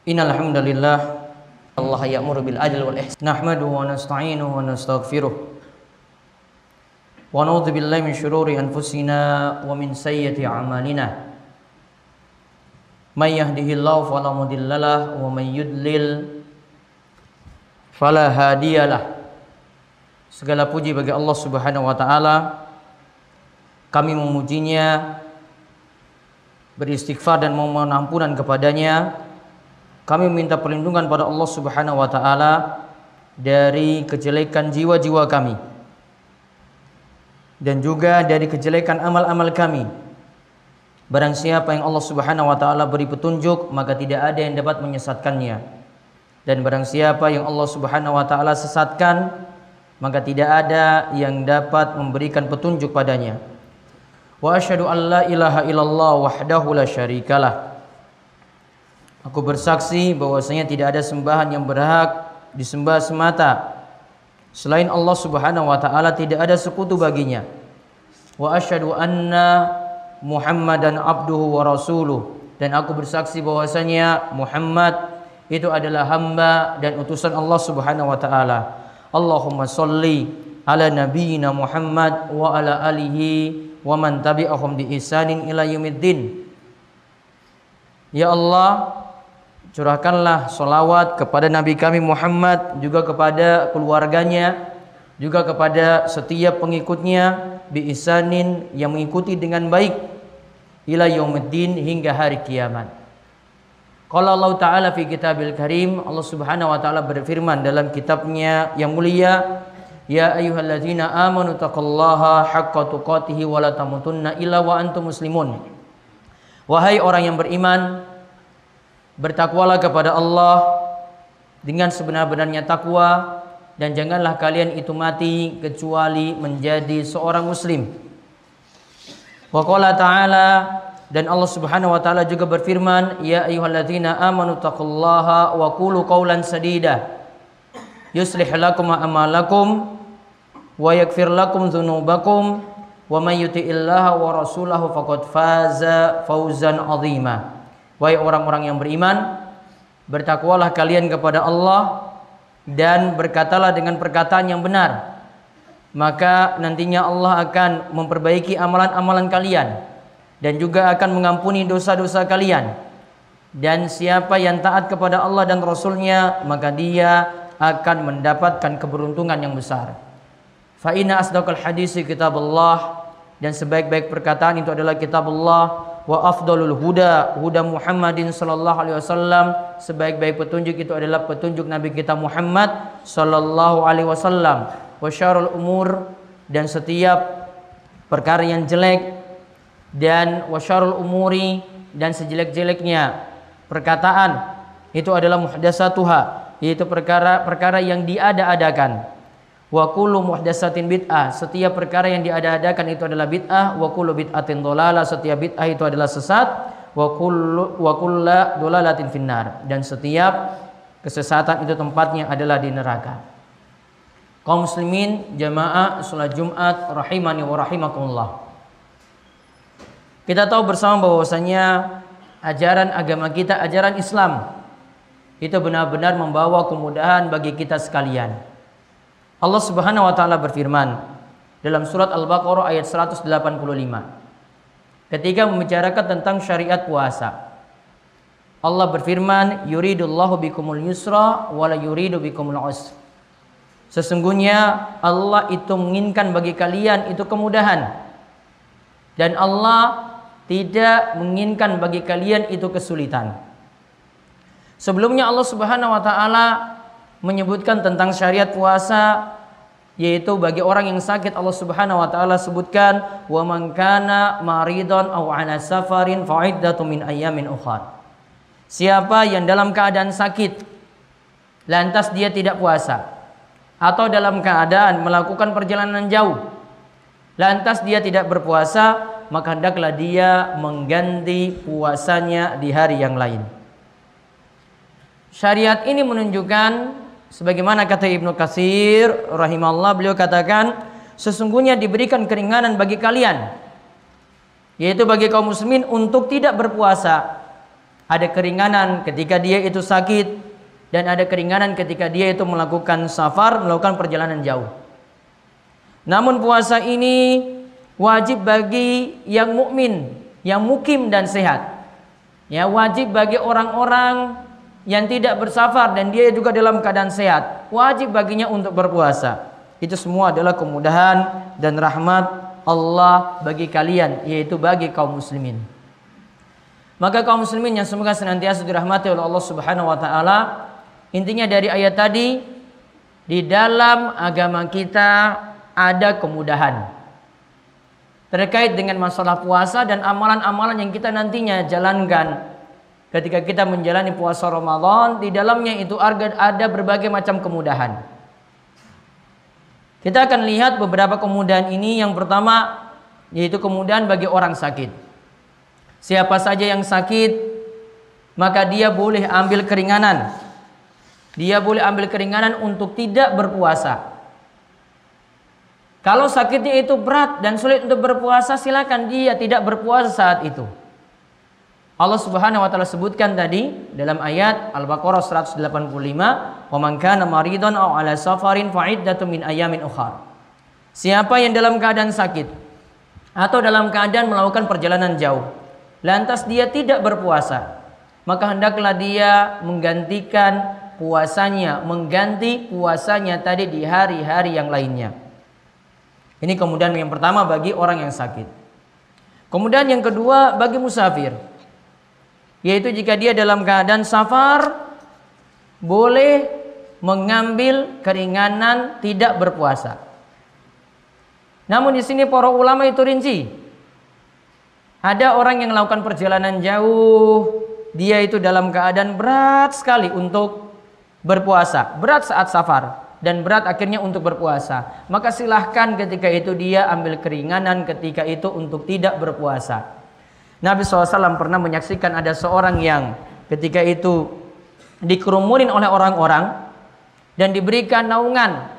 Innal hamdalillah Allah ya'muru bil adli wal ihsan nahmaduhu wa nasta'inuhu wa nastaghfiruh wa na'udzu billahi min shururi anfusina wa min sayyiati a'malina may yahdihillahu fala mudhillalah wa may yudlil fala hadiyalah. Segala puji bagi Allah Subhanahu wa taala. Kami memujinya, beristighfar dan memohon ampunan kepadanya. Kami meminta perlindungan pada Allah Subhanahu wa taala dari kejelekan jiwa-jiwa kami dan juga dari kejelekan amal-amal kami. Barang siapa yang Allah Subhanahu wa taala beri petunjuk, maka tidak ada yang dapat menyesatkannya. Dan barang siapa yang Allah Subhanahu wa taala sesatkan, maka tidak ada yang dapat memberikan petunjuk padanya. Wa asyhadu an la ilaha illallah wahdahu la syarikalah. Aku bersaksi bahwasanya tidak ada sembahan yang berhak disembah semata selain Allah Subhanahu wa taala, tidak ada sekutu baginya. Wa asyhadu anna Muhammadan abduhu wa rasuluh, dan aku bersaksi bahwasanya Muhammad itu adalah hamba dan utusan Allah Subhanahu wa taala. Allahumma sholli ala nabiyyina Muhammad wa ala alihi wa man tabi'ahum bi ihsanin ila yaumiddin. Ya Allah, curahkanlah sholawat kepada Nabi kami Muhammad, juga kepada keluarganya, juga kepada setiap pengikutnya, bi ihsanin, yang mengikuti dengan baik, ila yaumiddin, hingga hari kiamat. Qala Allah Ta'ala fi kitabil karim, Allah Subhanahu wa taala berfirman dalam kitabnya yang mulia, ya ayyuhalladzina amanu taqullaha haqqa tuqatih wa la tamutunna illa wa antum muslimun. Wahai orang yang beriman, bertakwalah kepada Allah dengan sebenar-benarnya takwa, dan janganlah kalian itu mati kecuali menjadi seorang muslim. Wa qala ta'ala, dan Allah Subhanahu wa taala juga berfirman, ya ayyuhalladzina amanu taqullaha wa qulu qawlan sadida yuslih lakum a'malakum wa yaghfir lakum dzunubakum wa may yuti'illaha wa rasulahu faqad faza fawzan 'azima. Wahai orang-orang yang beriman, bertakwalah kalian kepada Allah dan berkatalah dengan perkataan yang benar, maka nantinya Allah akan memperbaiki amalan-amalan kalian dan juga akan mengampuni dosa-dosa kalian. Dan siapa yang taat kepada Allah dan Rasulnya, maka dia akan mendapatkan keberuntungan yang besar. Fa inna asdaqal hadisi kitabullah, dan sebaik-baik perkataan itu adalah kitabullah. Wa afdalul huda huda Muhammadin sallallahu alaihi wasallam, sebaik-baik petunjuk itu adalah petunjuk Nabi kita Muhammad sallallahu alaihi wasallam. Wa syarrul umur, dan setiap perkara yang jelek, dan wa syarrul umuri, dan sejelek-jeleknya perkataan itu adalah muhdatsatuha, yaitu perkara-perkara yang diada-adakan. Wa kullu muhdatsatin bid'ah, setiap perkara yang diada-adakan itu adalah bid'ah. Wa kullu bid'atin dhalalah, setiap bid'ah itu adalah sesat. Wa kullu dhalalatin finnar, dan setiap kesesatan itu tempatnya adalah di neraka. Kaum muslimin jamaah salat Jumat rahimani wa rahimakumullah. Kita tahu bersama bahwasanya ajaran agama kita, ajaran Islam, itu benar-benar membawa kemudahan bagi kita sekalian. Allah Subhanahu wa taala berfirman dalam surat Al-Baqarah ayat 185 ketika membicarakan tentang syariat puasa. Allah berfirman, yuridullahu bikumul yusra wa la yuridu bikumul usra. Sesungguhnya Allah itu menginginkan bagi kalian itu kemudahan, dan Allah tidak menginginkan bagi kalian itu kesulitan. Sebelumnya Allah Subhanahu wa taala menyebutkan tentang syariat puasa, yaitu bagi orang yang sakit. Allah Subhanahu wa taala sebutkan, wa man kana maridan aw ala safarin fa iddatun min ayyamin ukhra. Siapa yang dalam keadaan sakit lantas dia tidak puasa, atau dalam keadaan melakukan perjalanan jauh lantas dia tidak berpuasa, maka hendaklah dia mengganti puasanya di hari yang lain. Syariat ini menunjukkan, sebagaimana kata Ibnu Katsir rahimahullah, beliau katakan sesungguhnya diberikan keringanan bagi kalian, yaitu bagi kaum muslimin untuk tidak berpuasa Ada keringanan ketika dia itu sakit, dan ada keringanan ketika dia itu melakukan safar, melakukan perjalanan jauh. Namun puasa ini wajib bagi yang mukmin, yang mukim dan sehat. Ya, wajib bagi orang-orang yang tidak bersafar dan dia juga dalam keadaan sehat, wajib baginya untuk berpuasa. Itu semua adalah kemudahan dan rahmat Allah bagi kalian, yaitu bagi kaum muslimin. Maka kaum muslimin yang semoga senantiasa dirahmati oleh Allah Subhanahu wa taala, intinya dari ayat tadi, di dalam agama kita ada kemudahan terkait dengan masalah puasa dan amalan-amalan yang kita nantinya jalankan ketika kita menjalani puasa Ramadan. Di dalamnya itu ada berbagai macam kemudahan. Kita akan lihat beberapa kemudahan ini. Yang pertama yaitu kemudahan bagi orang sakit. Siapa saja yang sakit, maka dia boleh ambil keringanan. Dia boleh ambil keringanan untuk tidak berpuasa. Kalau sakitnya itu berat dan sulit untuk berpuasa, silakan dia tidak berpuasa saat itu. Allah Subhanahu wa taala sebutkan tadi dalam ayat Al-Baqarah 185, "Wa man kana maridan aw 'ala safarin fa iddatun min ayamin ukhra." Siapa yang dalam keadaan sakit atau dalam keadaan melakukan perjalanan jauh, lantas dia tidak berpuasa, maka hendaklah dia menggantikan puasanya, mengganti puasanya tadi di hari-hari yang lainnya. Ini kemudian yang pertama bagi orang yang sakit. Kemudian yang kedua bagi musafir, yaitu jika dia dalam keadaan safar, boleh mengambil keringanan tidak berpuasa. Namun di sini para ulama itu rinci. Ada orang yang melakukan perjalanan jauh, dia itu dalam keadaan berat sekali untuk berpuasa, berat saat safar, dan berat akhirnya untuk berpuasa. Maka silahkan ketika itu dia ambil keringanan ketika itu untuk tidak berpuasa. Nabi SAW pernah menyaksikan ada seorang yang ketika itu dikerumunin oleh orang-orang dan diberikan naungan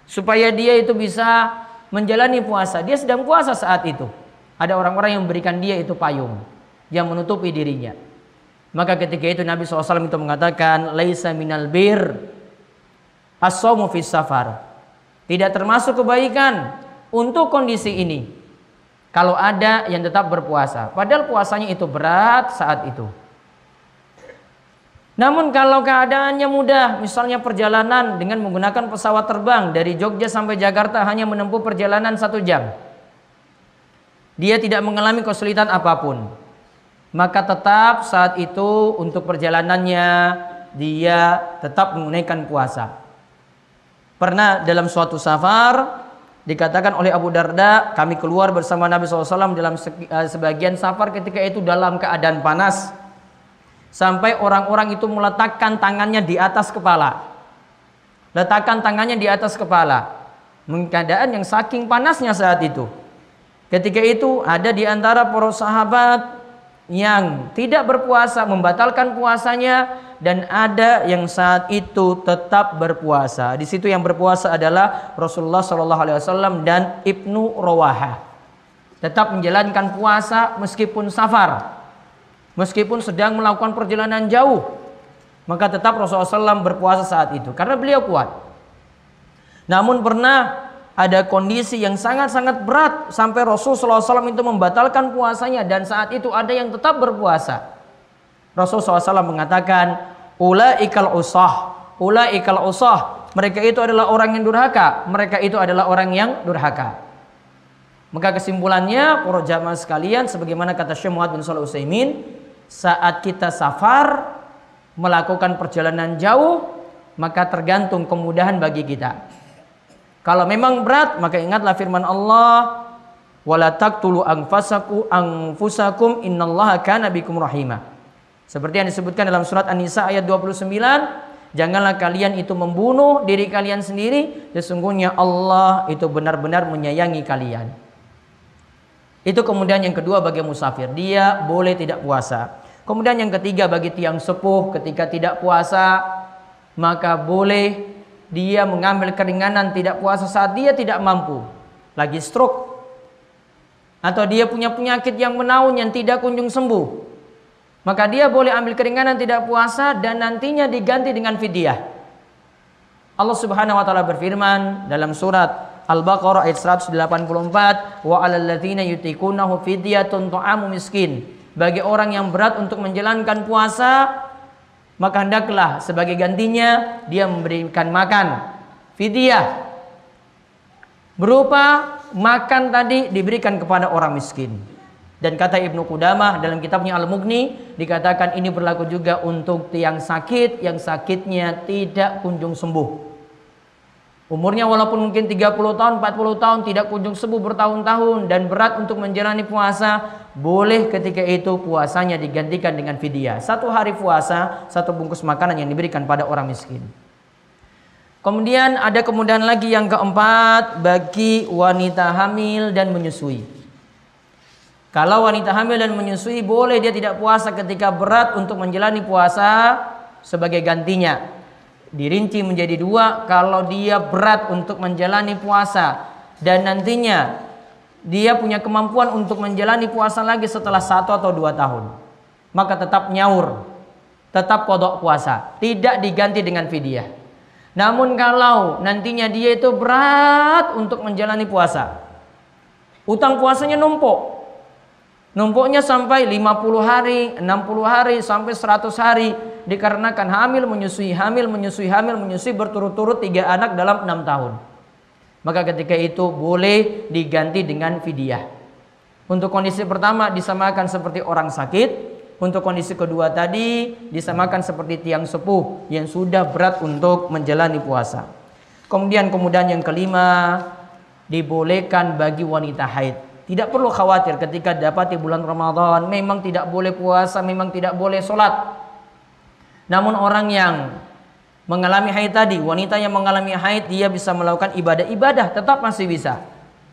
supaya dia itu bisa menjalani puasa. Dia sedang puasa saat itu. Ada orang-orang yang memberikan dia itu payung yang menutupi dirinya. Maka ketika itu Nabi SAW itu mengatakan, laisa minal bir as-shaumu fis safar. Tidak termasuk kebaikan untuk kondisi ini kalau ada yang tetap berpuasa, padahal puasanya itu berat saat itu. Namun kalau keadaannya mudah, misalnya perjalanan dengan menggunakan pesawat terbang dari Jogja sampai Jakarta hanya menempuh perjalanan 1 jam, dia tidak mengalami kesulitan apapun, maka tetap saat itu untuk perjalanannya dia tetap menunaikan puasa. Pernah dalam suatu safar dikatakan oleh Abu Darda, kami keluar bersama Nabi SAW dalam sebagian safar ketika itu dalam keadaan panas, sampai orang-orang itu meletakkan tangannya di atas kepala. Letakkan tangannya di atas kepala, keadaan yang saking panasnya saat itu. Ketika itu ada di antara para sahabat yang tidak berpuasa, membatalkan puasanya, dan ada yang saat itu tetap berpuasa. Di situ yang berpuasa adalah Rasulullah SAW dan Ibnu Rawahah. Tetap menjalankan puasa meskipun safar, meskipun sedang melakukan perjalanan jauh, maka tetap Rasulullah SAW berpuasa saat itu karena beliau kuat. Namun pernah ada kondisi yang sangat-sangat berat sampai Rasulullah SAW itu membatalkan puasanya, dan saat itu ada yang tetap berpuasa. Rasulullah SAW mengatakan, ulaikal usah, ulaikal usah, mereka itu adalah orang yang durhaka, mereka itu adalah orang yang durhaka. Maka kesimpulannya para jamaah sekalian, sebagaimana kata Syekh Muhammad bin Shalih Al-Utsaimin, saat kita safar melakukan perjalanan jauh, maka tergantung kemudahan bagi kita. Kalau memang berat, maka ingatlah firman Allah, wala taqtulu anfusakum innallaha kana bikum rahimah. Seperti yang disebutkan dalam surat An-Nisa ayat 29, janganlah kalian itu membunuh diri kalian sendiri, sesungguhnya Allah itu benar-benar menyayangi kalian. Itu kemudian yang kedua bagi musafir, dia boleh tidak puasa. Kemudian yang ketiga bagi tiang sepuh, ketika tidak puasa, maka boleh dia mengambil keringanan tidak puasa saat dia tidak mampu, lagi stroke, atau dia punya penyakit yang menaun yang tidak kunjung sembuh. maka dia boleh ambil keringanan tidak puasa dan nantinya diganti dengan fidyah. Allah Subhanahu wa taala berfirman dalam surat Al-Baqarah ayat 184, wa 'alal ladzina yutiqunahu fidyatun ta'amu miskin. Bagi orang yang berat untuk menjalankan puasa, maka hendaklah sebagai gantinya dia memberikan makan fidyah berupa makan tadi diberikan kepada orang miskin. Dan kata Ibnu Qudamah dalam kitabnya Al-Mughni, dikatakan ini berlaku juga untuk yang sakit, yang sakitnya tidak kunjung sembuh. Umurnya walaupun mungkin 30 tahun, 40 tahun tidak kunjung sembuh bertahun-tahun dan berat untuk menjalani puasa, boleh ketika itu puasanya digantikan dengan fidyah. 1 hari puasa, 1 bungkus makanan yang diberikan pada orang miskin. Kemudian ada kemudahan lagi yang keempat bagi wanita hamil dan menyusui. Kalau wanita hamil dan menyusui boleh dia tidak puasa ketika berat untuk menjalani puasa sebagai gantinya. Dirinci menjadi 2, kalau dia berat untuk menjalani puasa dan nantinya dia punya kemampuan untuk menjalani puasa lagi setelah 1 atau 2 tahun, maka tetap nyaur, tetap qadha puasa, tidak diganti dengan fidyah. Namun kalau nantinya dia itu berat untuk menjalani puasa, utang puasanya numpuknya sampai 50 hari, 60 hari, sampai 100 hari, dikarenakan hamil menyusui berturut-turut 3 anak dalam 6 tahun. Maka ketika itu boleh diganti dengan fidyah. Untuk kondisi pertama disamakan seperti orang sakit. Untuk kondisi kedua tadi disamakan seperti tiang sepuh yang sudah berat untuk menjalani puasa. Kemudian yang kelima, dibolehkan bagi wanita haid. Tidak perlu khawatir ketika dapati bulan Ramadan, memang tidak boleh puasa, memang tidak boleh sholat. Namun orang yang mengalami haid tadi, wanita yang mengalami haid, dia bisa melakukan ibadah-ibadah, tetap masih bisa.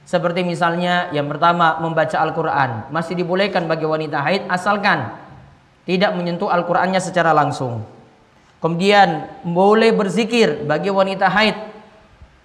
Seperti misalnya yang pertama, membaca Al-Quran. Masih dibolehkan bagi wanita haid asalkan tidak menyentuh Al-Qurannya secara langsung. Kemudian boleh berzikir bagi wanita haid,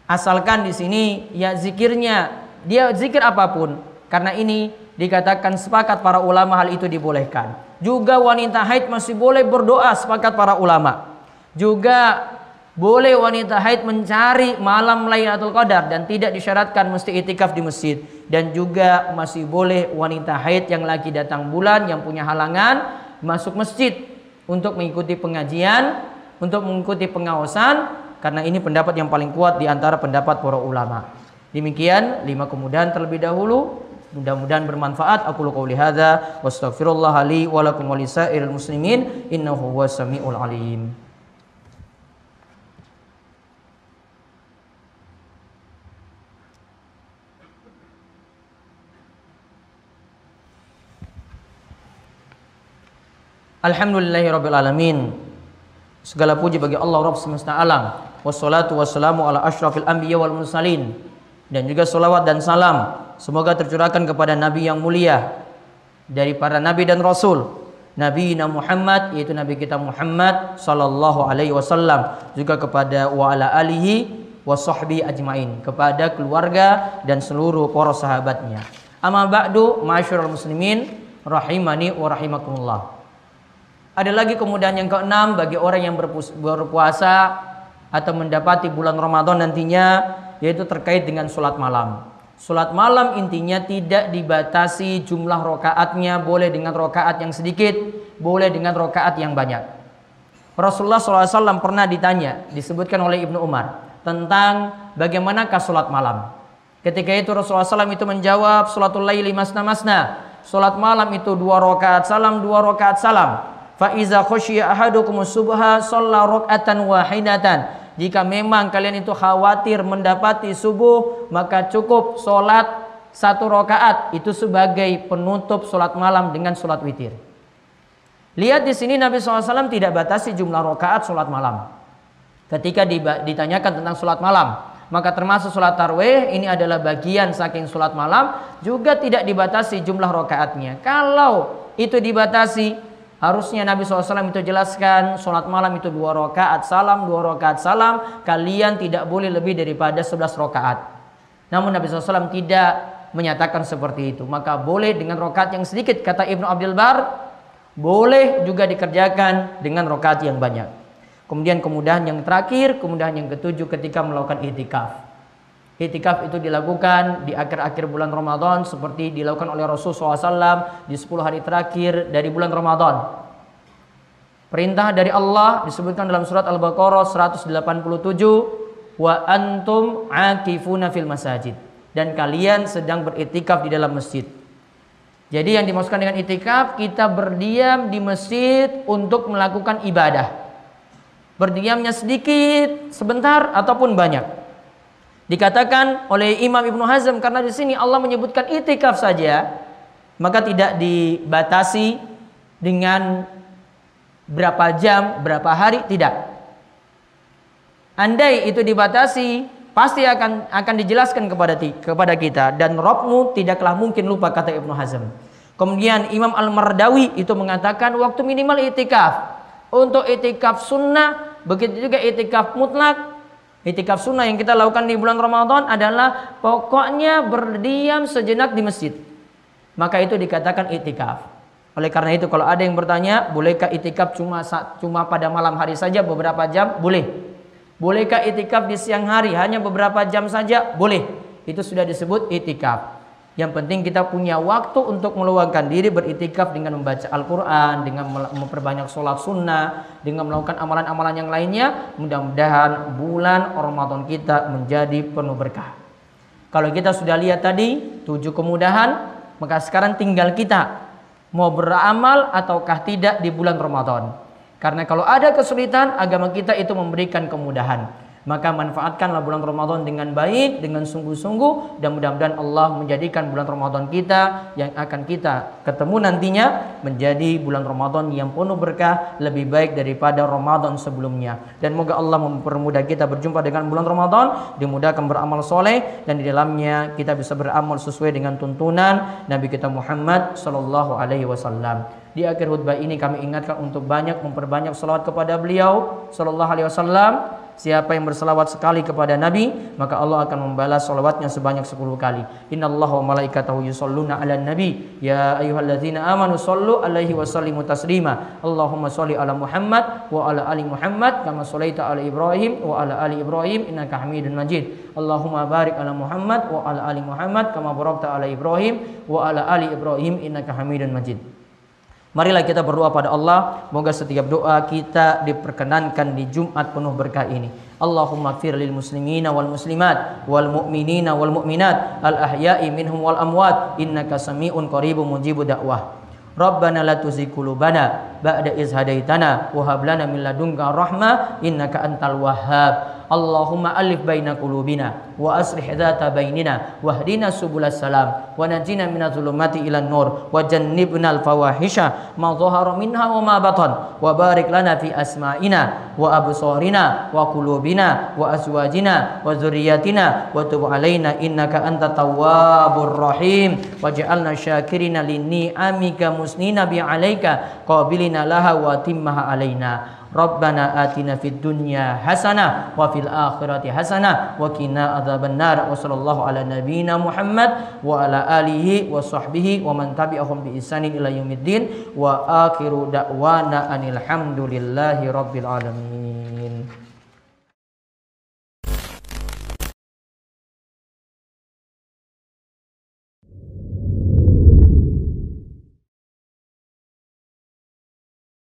asalkan di sini ya zikirnya dia zikir apapun, karena ini dikatakan sepakat para ulama hal itu dibolehkan. Juga wanita haid masih boleh berdoa, sepakat para ulama. Juga boleh wanita haid mencari malam Lailatul Qadar dan tidak disyaratkan mesti itikaf di masjid. Dan juga masih boleh wanita haid yang lagi datang bulan, yang punya halangan, masuk masjid untuk mengikuti pengajian, untuk mengikuti pengawasan, karena ini pendapat yang paling kuat di antara pendapat para ulama. Demikian 5 kemudahan terlebih dahulu. Mudah-mudahan bermanfaat. Aku qouli hadza wastaghfirullah li wa lakum wa lisairil muslimin innahu huwas samiul alim. Alhamdulillahirabbil alamin. Segala puji bagi Allah Rabb semesta alam. Wassalatu wassalamu ala asyrafil anbiya wal mursalin. Dan juga salawat dan salam semoga tercurahkan kepada nabi yang mulia dari para nabi dan rasul, Nabi Muhammad, yaitu nabi kita Muhammad sallallahu alaihi wasallam, juga kepada wa ala alihi wa sahbihi ajmain, kepada keluarga dan seluruh para sahabatnya. Amma ba'du, ma'asyiral muslimin rahimani wa rahimakumullah. Ada lagi kemudahan yang keenam bagi orang yang berpuasa atau mendapati bulan Ramadan nantinya, yaitu terkait dengan sholat malam. Sholat malam intinya tidak dibatasi jumlah rokaatnya, boleh dengan rokaat yang sedikit, boleh dengan rokaat yang banyak. Rasulullah SAW pernah ditanya, disebutkan oleh Ibnu Umar, tentang bagaimanakah sholat malam. Ketika itu Rasulullah SAW itu menjawab, sholatul laili masna masna. Sholat malam itu 2 rokaat salam, 2 rokaat salam. Fa iza khasyiya ahadukumus subha shalla rak'atan wahidatan. Jika memang kalian itu khawatir mendapati subuh, maka cukup sholat 1 rakaat itu sebagai penutup sholat malam dengan sholat witir. Lihat di sini Nabi SAW tidak batasi jumlah rakaat sholat malam. Ketika ditanyakan tentang sholat malam, maka termasuk sholat tarwih, ini adalah bagian saking sholat malam, juga tidak dibatasi jumlah rakaatnya. Kalau itu dibatasi, harusnya Nabi SAW itu jelaskan sholat malam itu 2 rakaat salam, 2 rakaat salam. Kalian tidak boleh lebih daripada 11 rakaat. Namun Nabi SAW tidak menyatakan seperti itu. Maka boleh dengan rakaat yang sedikit. Kata Ibnu Abdul Bar, Boleh juga dikerjakan dengan rakaat yang banyak. Kemudian kemudahan yang terakhir, kemudahan yang ketujuh ketika melakukan i'tikaf. I'tikaf itu dilakukan di akhir-akhir bulan Ramadan seperti dilakukan oleh Rasulullah SAW di 10 hari terakhir dari bulan Ramadan. Perintah dari Allah disebutkan dalam surat Al-Baqarah 187, wa antum akifuna fil masajid, dan kalian sedang beriktikaf di dalam masjid. Jadi yang dimaksudkan dengan iktikaf, kita berdiam di masjid untuk melakukan ibadah. Berdiamnya sedikit, sebentar ataupun banyak. Dikatakan oleh Imam Ibnu Hazm, karena di sini Allah menyebutkan iktikaf saja, maka tidak dibatasi dengan berapa jam, berapa hari, tidak. Andai itu dibatasi, pasti akan dijelaskan kepada kita, dan Rabbmu tidaklah mungkin lupa, kata Ibnu Hazm. Kemudian Imam Al-Mardawi itu mengatakan waktu minimal itikaf. Untuk itikaf sunnah, begitu juga itikaf mutlak. Itikaf sunnah yang kita lakukan di bulan Ramadan adalah pokoknya berdiam sejenak di masjid. Maka itu dikatakan itikaf. Oleh karena itu kalau ada yang bertanya, bolehkah itikaf cuma pada malam hari saja beberapa jam? Boleh. Bolehkah itikaf di siang hari hanya beberapa jam saja? Boleh. Itu sudah disebut itikaf. Yang penting kita punya waktu untuk meluangkan diri beritikaf dengan membaca Al-Quran, dengan memperbanyak sholat sunnah, dengan melakukan amalan-amalan yang lainnya. Mudah-mudahan bulan Ramadan kita menjadi penuh berkah. Kalau kita sudah lihat tadi 7 kemudahan, maka sekarang tinggal kita mau beramal ataukah tidak di bulan Ramadan. Karena kalau ada kesulitan, agama kita itu memberikan kemudahan. Maka manfaatkanlah bulan Ramadan dengan baik, dengan sungguh-sungguh, dan mudah-mudahan Allah menjadikan bulan Ramadan kita yang akan kita ketemu nantinya menjadi bulan Ramadan yang penuh berkah, lebih baik daripada Ramadan sebelumnya. Dan moga Allah mempermudah kita berjumpa dengan bulan Ramadan, dimudahkan beramal soleh, dan di dalamnya kita bisa beramal sesuai dengan tuntunan Nabi kita Muhammad sallallahu alaihi wasallam. Di akhir khutbah ini kami ingatkan untuk memperbanyak salawat kepada beliau sallallahu alaihi wasallam. Siapa yang berselawat sekali kepada Nabi, maka Allah akan membalas salawatnya sebanyak 10 kali. Innallaha wa malaikatahu yusholluna 'alan nabi ya ayyuhalladzina amanu shollu 'alaihi wa sallimu taslima. Allahumma sholli 'ala Muhammad wa 'ala ali Muhammad kama sholaita 'ala Ibrahim wa 'ala ali Ibrahim innaka Hamidun Majid. Allahumma barik 'ala Muhammad wa 'ala ali Muhammad kama barakta 'ala Ibrahim wa 'ala ali Ibrahim innaka Hamidun Majid. Marilah kita berdoa pada Allah, semoga setiap doa kita diperkenankan di Jumat penuh berkah ini. Allahumma fir lil muslimina wal muslimat wal mu'minina wal mu'minat al ahya'i minhum wal amwat innaka sami'un qaribun mujibud da'wah. Rabbana la tuzigh qulubana ba'da iz hadaitana wa hab lana min ladunka rahmah innaka antal wahhab. Allahumma alif baina qulubina wa aslih dzata bainina wahdina subulas salam wa najina minadh dhulumati ilan nur wa jannibnal fawahisha ma dhahara minha wa ma batan wa barik lana fi asma'ina wa absarina wa qulubina wa azwajina wa dzurriyyatina wa tub alaina innaka antat tawwabur rahim waj'alna syakirina linni'amika musnina bi 'alaika qabilina laha wa timmaha alaina. Rabbana atina fid dunya hasanah wa fil akhirati hasanah wa qina adzabannar. Wa sallallahu ala nabiyyina Muhammad wa ala alihi wa sahbihi wa man tabi'ahum bi ihsanin ila yaumiddin. Wa akhiru da'wana anil hamdulillahi rabbil alamin.